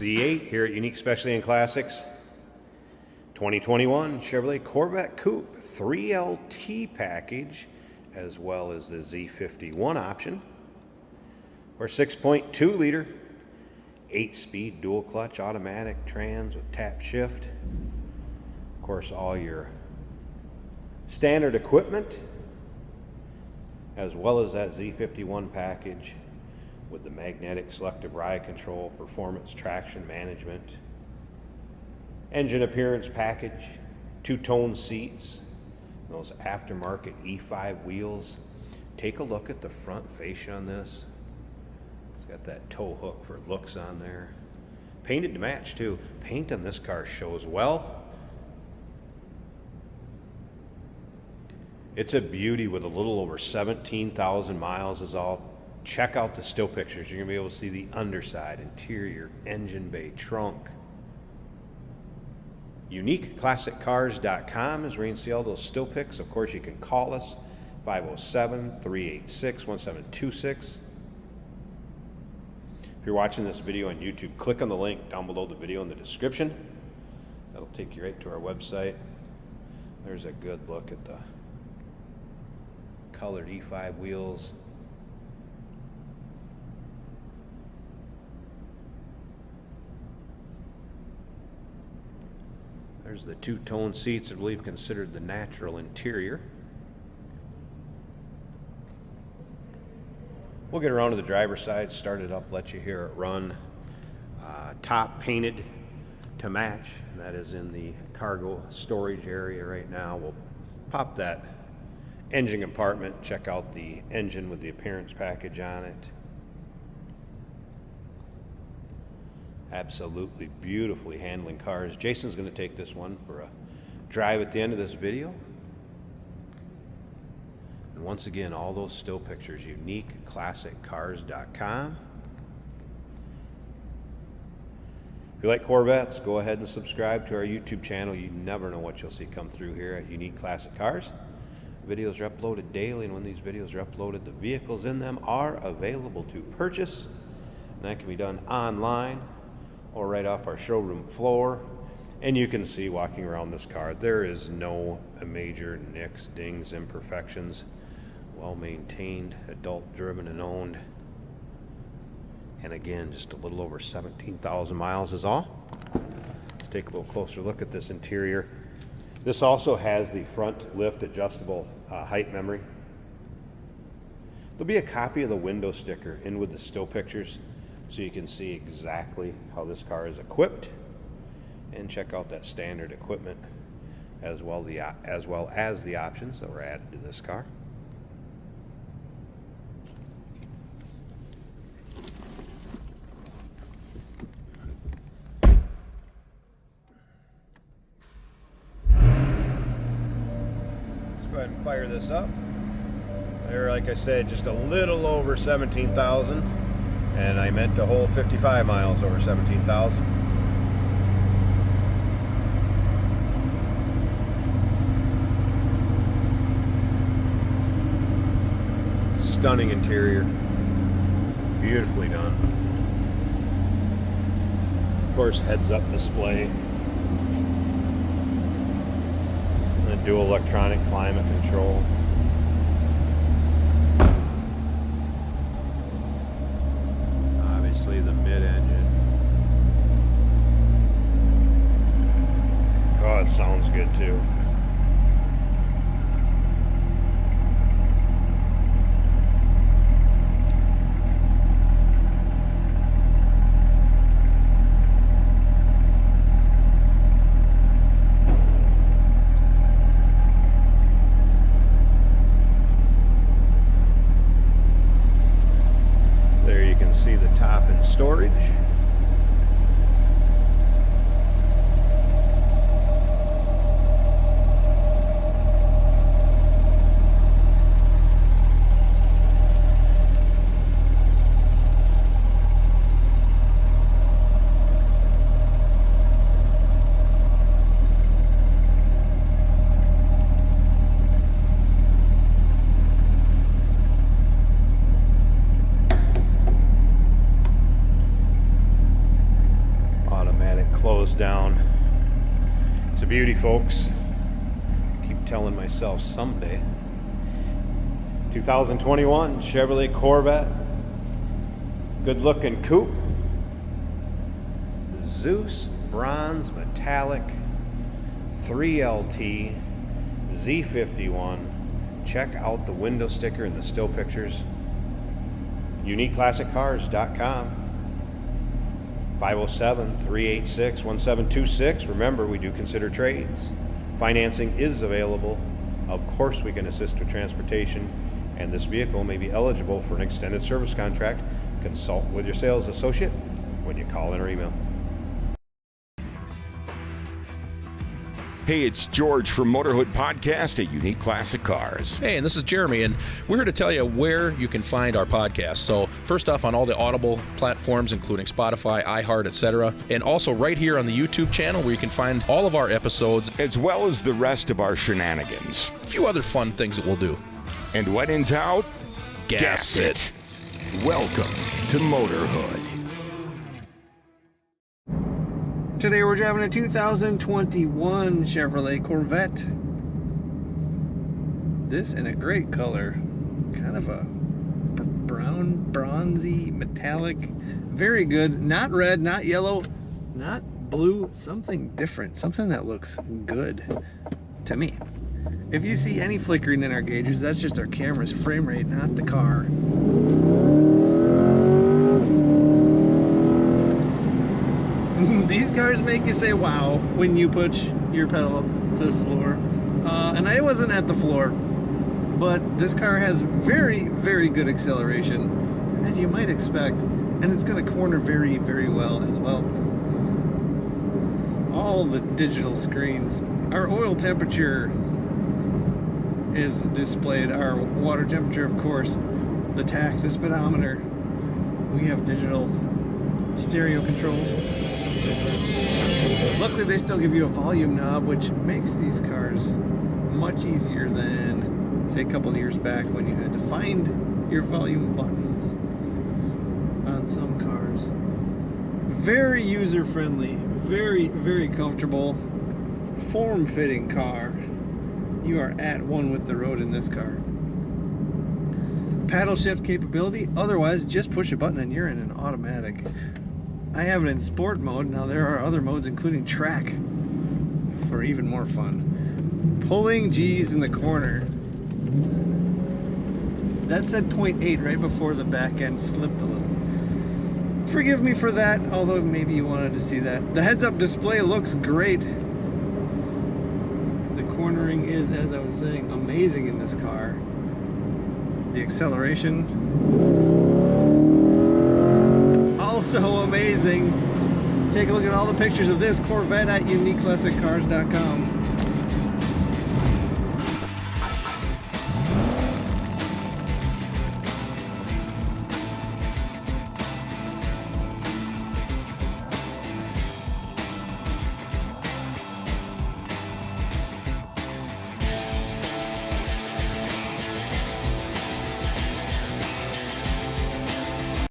C8 here at Unique Specialty and Classics. 2021 Chevrolet Corvette Coupe 3LT package, as well as the Z51 option. Or 6.2 liter, 8-speed dual clutch automatic trans with tap shift. Of course, all your standard equipment, as well as that Z51 package with the magnetic selective ride control, performance traction management, engine appearance package, two-tone seats, those aftermarket E5 wheels. Take a look at the front fascia on this. It's got that tow hook for looks on there. Painted to match too. Paint on this car shows well. It's a beauty with a little over 17,000 miles is all. Check out the still pictures. You're going to be able to see the underside, interior, engine bay, trunk. UniqueClassicCars.com is where you can see all those still pics. Of course, you can call us, 507-386-1726. If you're watching this video on YouTube, click on the link down below the video in the description. That'll take you right to our website. There's a good look at the colored E5 wheels. There's the two-tone seats, I believe considered the natural interior. We'll get around to the driver's side, start it up, let you hear it run. Top painted to match, and that is in the cargo storage area right now. We'll pop that engine compartment, check out the engine with the appearance package on it. Absolutely beautifully handling cars. Jason's going to take this one for a drive at the end of this video. And once again, all those still pictures, UniqueClassicCars.com. If you like Corvettes, go ahead and subscribe to our YouTube channel. You never know what you'll see come through here at Unique Classic Cars. Videos are uploaded daily, and when these videos are uploaded, the vehicles in them are available to purchase. And that can be done online or right off our showroom floor. And you can see walking around this car, there is no major nicks, dings, imperfections. Well maintained, adult driven and owned. And again, just a little over 17,000 miles is all. Let's take a little closer look at this interior. This also has the front lift adjustable height memory. There'll be a copy of the window sticker in with the still pictures, so you can see exactly how this car is equipped, and check out that standard equipment as well as the options that were added to this car. Let's go ahead and fire this up. There, like I said, just a little over 17,000. And I meant a whole 55 miles over 17,000. Stunning interior. Beautifully done. Of course, heads-up display. The dual electronic climate control. The mid-engine. Oh, it sounds good too. windows down. It's a beauty, folks. Keep telling myself someday. 2021 Chevrolet Corvette. Good looking coupe. Zeus bronze metallic 3LT Z51. Check out the window sticker and the still pictures. UniqueClassicCars.com. 507-386-1726. Remember, we do consider trades. Financing is available. Of course, we can assist with transportation, and this vehicle may be eligible for an extended service contract. Consult with your sales associate when you call in or email. Hey, it's George from Motorhood Podcast at Unique Classic Cars. Hey, and this is Jeremy, and we're here to tell you where you can find our podcast. So first off, on all the Audible platforms, including Spotify, iHeart, etc., and also right here on the YouTube channel where you can find all of our episodes, as well as the rest of our shenanigans. a few other fun things that we'll do. And when in doubt, Gas it. Welcome to Motorhood. Today we're driving a 2021 Chevrolet Corvette. This in a great color. Kind of a brown, bronzy, metallic. Very good. Not red, not yellow, not blue. Something different. Something that looks good to me. If you see any flickering in our gauges, that's just our camera's frame rate, not the car. These cars make you say wow when you put your pedal up to the floor. And I wasn't at the floor, but this car has very, very good acceleration, as you might expect, and it's going to corner very, very well as well. All the digital screens. Our oil temperature is displayed, our water temperature, of course, the tach, the speedometer. We have digital stereo controls. Luckily, they still give you a volume knob, which makes these cars much easier than, say, a couple of years back when you had to find your volume buttons on some cars. Very user-friendly, very, very comfortable, form-fitting car. You are at one with the road in this car. Paddle shift capability, otherwise just push a button and you're in an automatic. I have it in sport mode. Now there are other modes, including track, for even more fun. Pulling G's in the corner. That said 0.8 right before the back end slipped a little. Forgive me for that, although maybe you wanted to see that. The heads-up display looks great. The cornering is, as I was saying, amazing in this car. The acceleration, also amazing. Take a look at all the pictures of this Corvette at UniqueClassicCars.com.